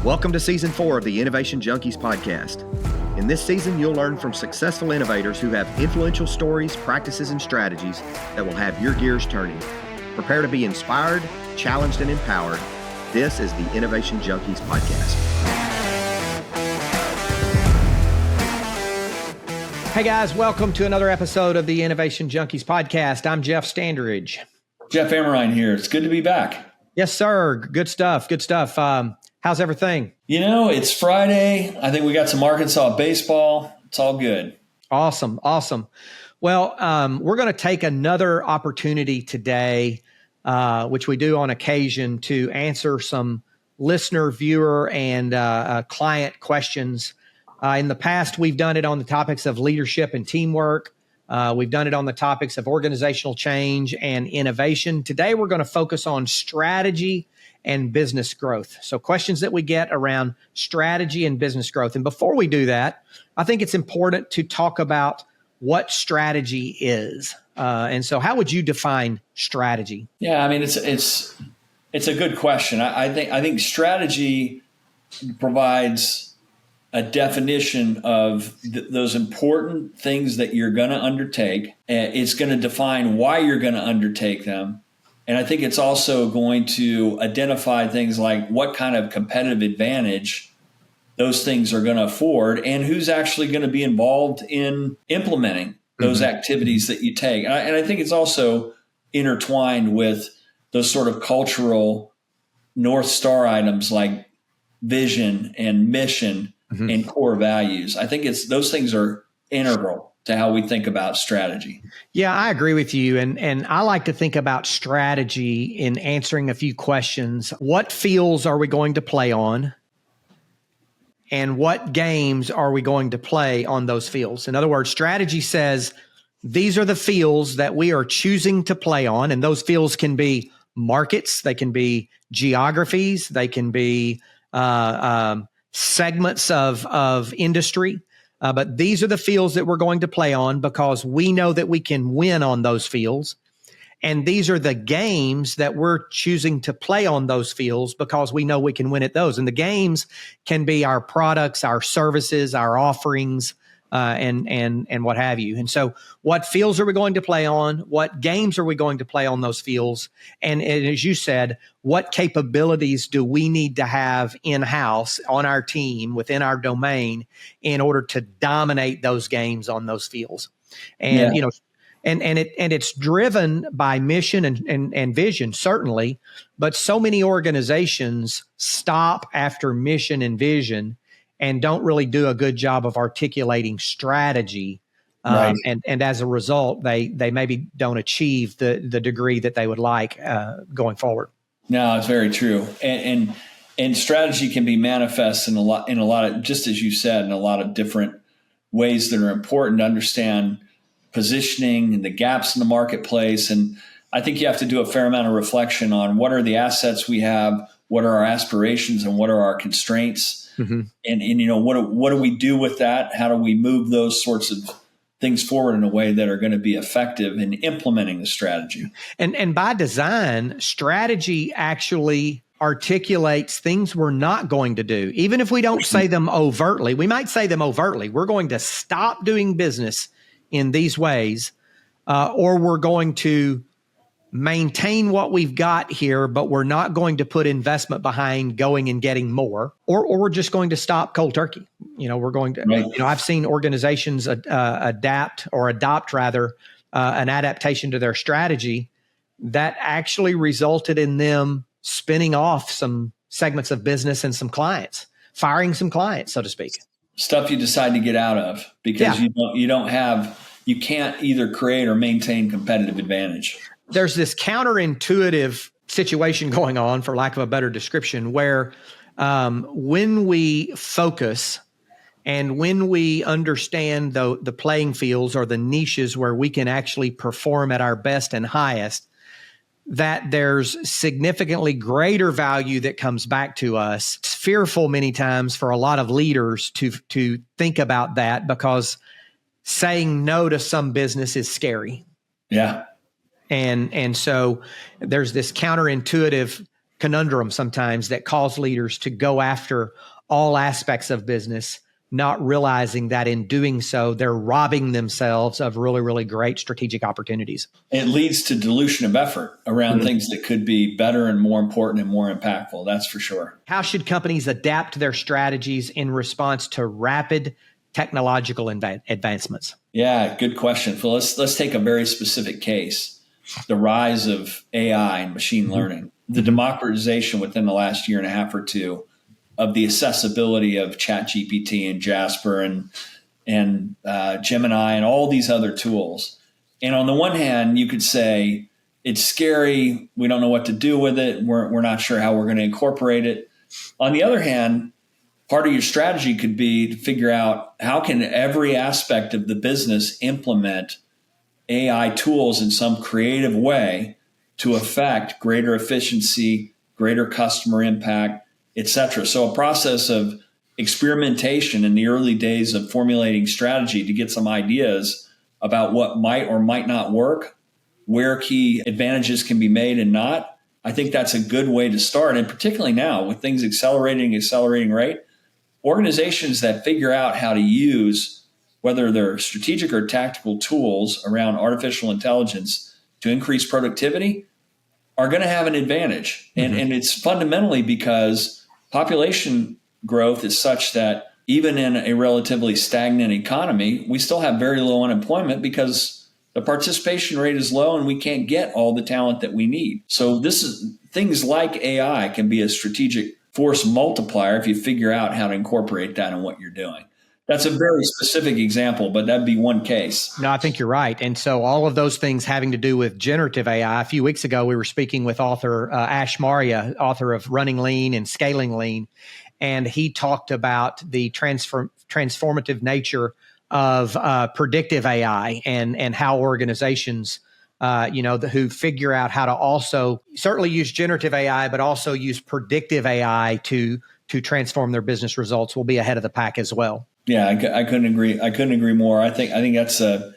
Welcome to Season 4 of the Innovation Junkies podcast. In this season, you'll learn from successful innovators who have influential stories, practices, and strategies that will have your gears turning. Prepare to be inspired, challenged, and empowered. This is the Innovation Junkies podcast. Hey guys, welcome to another episode of the Innovation Junkies podcast. I'm Jeff Standridge. Jeff Amrine here. It's good to be back. Yes, sir. Good stuff. Good stuff. How's everything? You know, it's Friday. I think we got some Arkansas baseball. It's all good. Awesome. Well, we're going to take another opportunity today, which we do on occasion, to answer some listener, viewer, and client questions. In the past, we've done it on the topics of leadership and teamwork. We've done it on the topics of organizational change and innovation. Today, we're going to focus on strategy and business growth. So questions that we get around strategy and business growth. And before we do that, I think it's important to talk about what strategy is. And so how would you define strategy? Yeah, I mean, it's a good question. I think strategy provides a definition of those important things that you're going to undertake. It's going to define why you're going to undertake them. And I think it's also going to identify things like what kind of competitive advantage those things are going to afford and who's actually going to be involved in implementing those activities that you take. And I think it's also intertwined with those sort of cultural North Star items like vision and mission and core values. I think those things are integral to how we think about strategy. Yeah, I agree with you. And I like to think about strategy in answering a few questions. What fields are we going to play on? And what games are we going to play on those fields? In other words, strategy says these are the fields that we are choosing to play on. And those fields can be markets, they can be geographies, they can be segments of industry. But these are the fields that we're going to play on because we know that we can win on those fields. And these are the games that we're choosing to play on those fields because we know we can win at those. And the games can be our products, our services, our offerings, and what have you. And so what fields are we going to play on? What games are we going to play on those fields? And as you said, what capabilities do we need to have in-house on our team within our domain in order to dominate those games on those fields? And, you know, and it's driven by mission and vision, certainly, but so many organizations stop after mission and vision and don't really do a good job of articulating strategy. Right. And as a result, they maybe don't achieve the degree that they would like going forward. No, it's very true. And strategy can be manifest in a lot of, just as you said, in a lot of different ways that are important to understand positioning and the gaps in the marketplace. And I think you have to do a fair amount of reflection on what are the assets we have, what are our aspirations, and what are our constraints. And you know, what do we do with that? How do we move those sorts of things forward in a way that are going to be effective in implementing the strategy? And by design, strategy actually articulates things we're not going to do. Even if we don't say them overtly, we might say them overtly. We're going to stop doing business in these ways, or we're going to maintain what we've got here, but we're not going to put investment behind going and getting more, or we're just going to stop cold turkey. You know, we're going to, you know, I've seen organizations adopt an adaptation to their strategy that actually resulted in them spinning off some segments of business and some clients, firing some clients, so to speak. Stuff you decide to get out of because you can't either create or maintain competitive advantage. There's this counterintuitive situation going on, for lack of a better description, where when we focus and when we understand the playing fields or the niches where we can actually perform at our best and highest, that there's significantly greater value that comes back to us. It's fearful many times for a lot of leaders to think about that because saying no to some business is scary. Yeah. And so there's this counterintuitive conundrum sometimes that cause leaders to go after all aspects of business, not realizing that in doing so, they're robbing themselves of really, really great strategic opportunities. It leads to dilution of effort around things that could be better and more important and more impactful. That's for sure. How should companies adapt their strategies in response to rapid technological advancements? Yeah, good question, Phil. Let's take a very specific case: the rise of AI and machine learning, the democratization within the last year and a half or two of the accessibility of ChatGPT and Jasper and Gemini and all these other tools. And on the one hand, you could say it's scary. We don't know what to do with it. We're not sure how we're going to incorporate it. On the other hand, part of your strategy could be to figure out how can every aspect of the business implement AI tools in some creative way to affect greater efficiency, greater customer impact, et cetera. So a process of experimentation in the early days of formulating strategy to get some ideas about what might or might not work, where key advantages can be made and not. I think that's a good way to start. And particularly now with things accelerating rate, organizations that figure out how to use, whether they're strategic or tactical tools around artificial intelligence to increase productivity, are going to have an advantage. And it's fundamentally because population growth is such that even in a relatively stagnant economy, we still have very low unemployment because the participation rate is low and we can't get all the talent that we need. So things like AI can be a strategic force multiplier if you figure out how to incorporate that in what you're doing. That's a very specific example, but that'd be one case. No, I think you're right. And so all of those things having to do with generative AI. A few weeks ago, we were speaking with author Ash Maurya, author of Running Lean and Scaling Lean. And he talked about the transformative nature of predictive AI and how organizations, who figure out how to also certainly use generative AI, but also use predictive AI to transform their business results will be ahead of the pack as well. Yeah, I couldn't agree. I couldn't agree more. I think that's and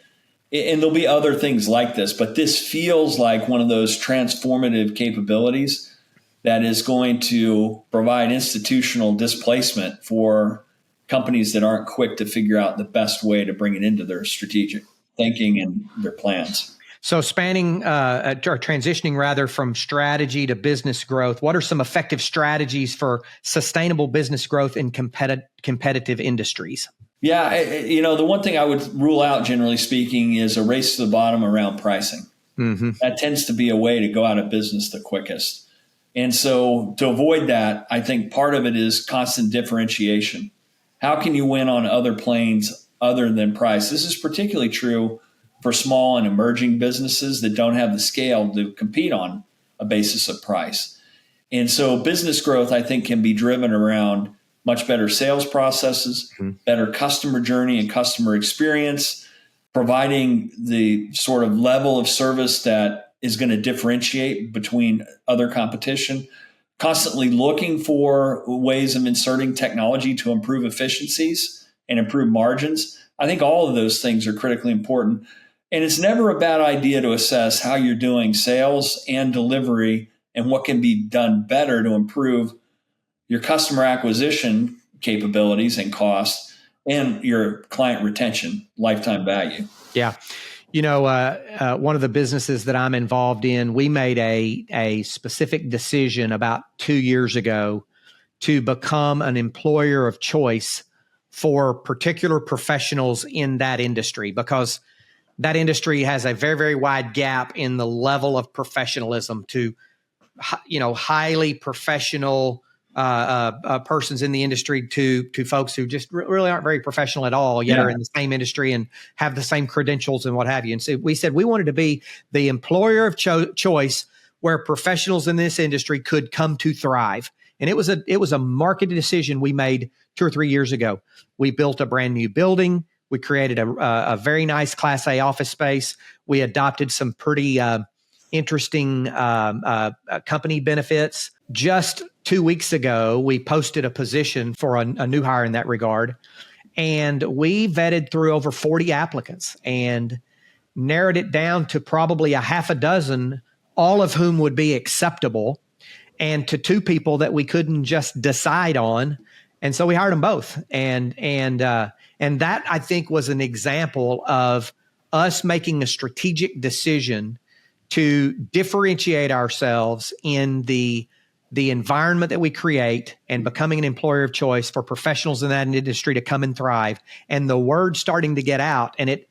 there'll be other things like this, but this feels like one of those transformative capabilities that is going to provide institutional displacement for companies that aren't quick to figure out the best way to bring it into their strategic thinking and their plans. So spanning or transitioning rather from strategy to business growth, what are some effective strategies for sustainable business growth in competitive industries? Yeah, the one thing I would rule out, generally speaking, is a race to the bottom around pricing. That tends to be a way to go out of business the quickest. And so to avoid that, I think part of it is constant differentiation. How can you win on other planes other than price? This is particularly true for small and emerging businesses that don't have the scale to compete on a basis of price. And so business growth, I think, can be driven around much better sales processes, better customer journey and customer experience, providing the sort of level of service that is going to differentiate between other competition, constantly looking for ways of inserting technology to improve efficiencies and improve margins. I think all of those things are critically important. And it's never a bad idea to assess how you're doing sales and delivery and what can be done better to improve your customer acquisition capabilities and costs and your client retention, lifetime value. Yeah. One of the businesses that I'm involved in, we made a specific decision about 2 years ago to become an employer of choice for particular professionals in that industry, because that industry has a very, very wide gap in the level of professionalism to, highly professional persons in the industry to folks who just really aren't very professional at all, yet are in the same industry and have the same credentials and what have you. And so we said we wanted to be the employer of choice where professionals in this industry could come to thrive. And it was a marketed decision we made 2 or 3 years ago. We built a brand new building. We created a very nice Class A office space. We adopted some pretty interesting company benefits. Just 2 weeks ago, we posted a position for a new hire in that regard. And we vetted through over 40 applicants and narrowed it down to probably a half a dozen, all of whom would be acceptable. and to two people that we couldn't just decide on. And so we hired them both. And that, I think, was an example of us making a strategic decision to differentiate ourselves in the environment that we create and becoming an employer of choice for professionals in that industry to come and thrive. And the word starting to get out, and it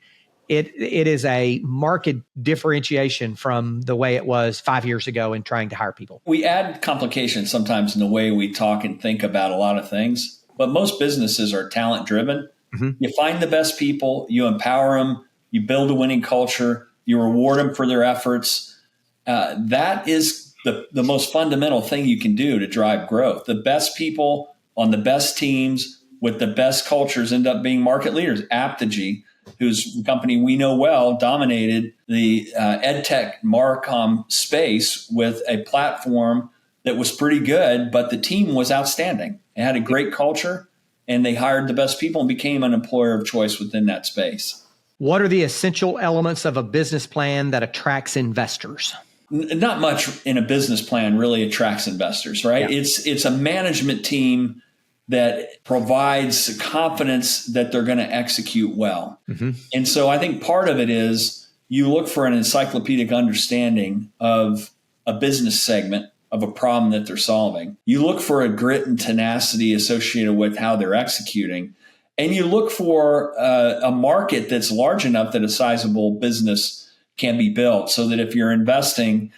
is a marked differentiation from the way it was 5 years ago in trying to hire people. We add complications sometimes in the way we talk and think about a lot of things, but most businesses are talent driven. Mm-hmm. You find the best people, you empower them, you build a winning culture, you reward them for their efforts. That is the most fundamental thing you can do to drive growth. The best people on the best teams with the best cultures end up being market leaders. Apogee, whose company we know well, dominated the EdTech Marcom space with a platform that was pretty good, but the team was outstanding. It had a great culture, and they hired the best people and became an employer of choice within that space. What are the essential elements of a business plan that attracts investors? Not much in a business plan really attracts investors, right? Yeah. It's a management team that provides confidence that they're going to execute well. Mm-hmm. And so I think part of it is you look for an encyclopedic understanding of a business segment of a problem that they're solving. You look for a grit and tenacity associated with how they're executing. And you look for a market that's large enough that a sizable business can be built, so that if you're investing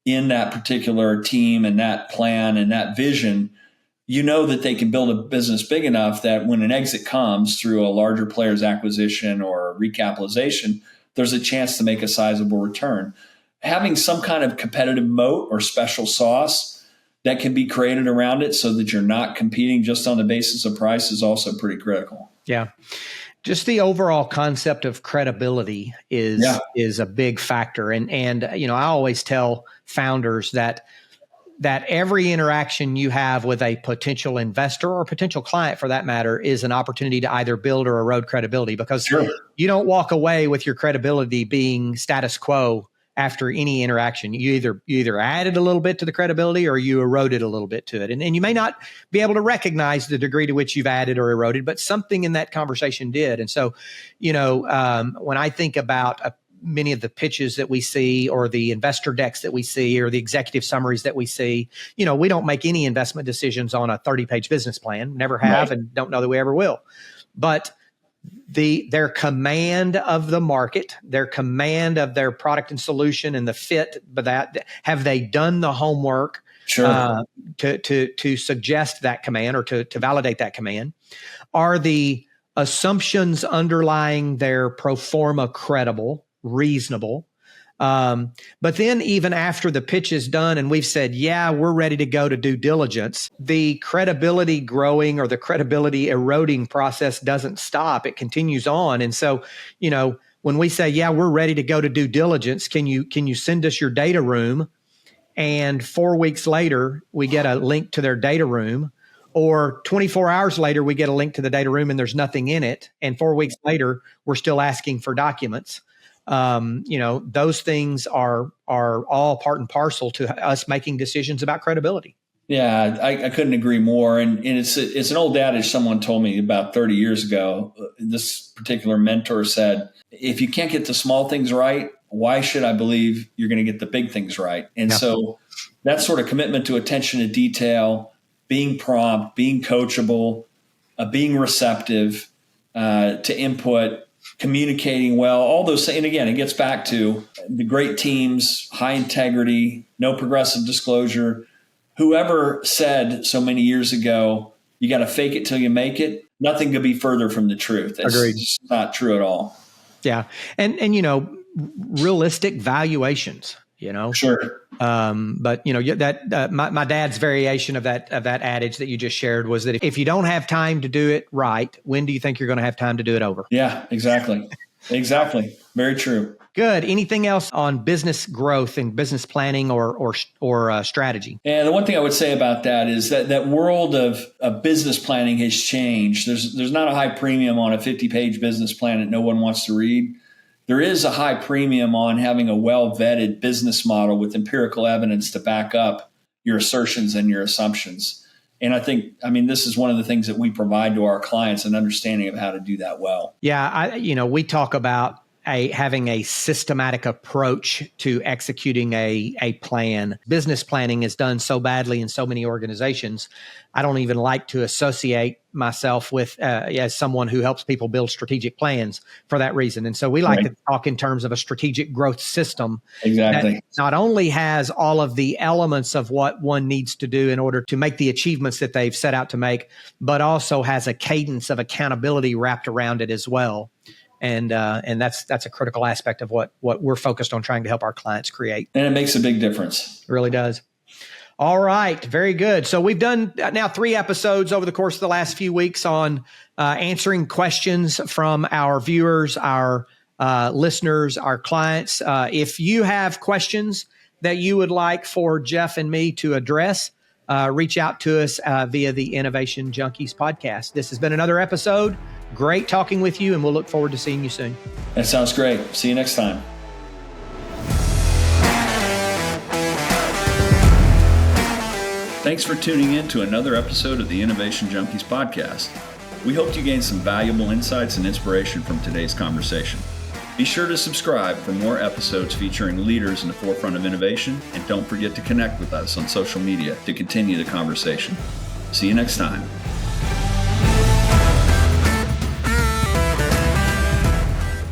in that particular team and that plan and that vision, you know that they can build a business big enough that when an exit comes through a larger player's acquisition or recapitalization, there's a chance to make a sizable return. Having some kind of competitive moat or special sauce that can be created around it so that you're not competing just on the basis of price is also pretty critical. Yeah. Just the overall concept of credibility is a big factor. And I always tell founders that every interaction you have with a potential investor or potential client, for that matter, is an opportunity to either build or erode credibility, because you don't walk away with your credibility being status quo after any interaction. You either added a little bit to the credibility or you eroded a little bit to it. And you may not be able to recognize the degree to which you've added or eroded, but something in that conversation did. And so, when I think about many of the pitches that we see or the investor decks that we see or the executive summaries that we see, we don't make any investment decisions on a 30-page business plan, never have, and don't know that we ever will. But their command of the market, their command of their product and solution and the fit, but have they done the homework to suggest that command or to validate that command? Are the assumptions underlying their pro forma credible, reasonable? But then even after the pitch is done and we've said, yeah, we're ready to go to due diligence, the credibility growing or the credibility eroding process doesn't stop. It continues on. And so, when we say, yeah, we're ready to go to due diligence, can you send us your data room? And 4 weeks later, we get a link to their data room, or 24 hours later, we get a link to the data room and there's nothing in it. And 4 weeks later, we're still asking for documents. Those things are all part and parcel to us making decisions about credibility. Yeah, I couldn't agree more. And it's an old adage someone told me about 30 years ago. This particular mentor said, if you can't get the small things right, why should I believe you're going to get the big things right? And so that sort of commitment to attention to detail, being prompt, being coachable, being receptive to input, communicating well, all those things. And again, it gets back to the great teams, high integrity, no progressive disclosure. Whoever said so many years ago, you got to fake it till you make it, nothing could be further from the truth. Agreed. It's not true at all. Yeah. And realistic valuations, Sure. But that my dad's variation of that adage that you just shared was that if you don't have time to do it right, when do you think you're going to have time to do it over? Yeah, exactly. Very true. Good. Anything else on business growth and business planning or strategy? And the one thing I would say about that is that world of business planning has changed. There's not a high premium on a 50-page business plan that no one wants to read. There is a high premium on having a well-vetted business model with empirical evidence to back up your assertions and your assumptions. And I think, this is one of the things that we provide to our clients, an understanding of how to do that well. Yeah. We talk about having a systematic approach to executing a plan. Business planning is done so badly in so many organizations. I don't even like to associate myself with as someone who helps people build strategic plans for that reason. And so we like to talk in terms of a strategic growth system that not only has all of the elements of what one needs to do in order to make the achievements that they've set out to make, but also has a cadence of accountability wrapped around it as well. And that's a critical aspect of what we're focused on trying to help our clients create. And it makes a big difference. It really does. All right. Very good. So we've done now 3 episodes over the course of the last few weeks on answering questions from our viewers, our listeners, our clients. If you have questions that you would like for Jeff and me to address, reach out to us via the Innovation Junkies podcast. This has been another episode. Great talking with you, and we'll look forward to seeing you soon. That sounds great. See you next time. Thanks for tuning in to another episode of the Innovation Junkies podcast. We hope you gained some valuable insights and inspiration from today's conversation. Be sure to subscribe for more episodes featuring leaders in the forefront of innovation, and don't forget to connect with us on social media to continue the conversation. See you next time.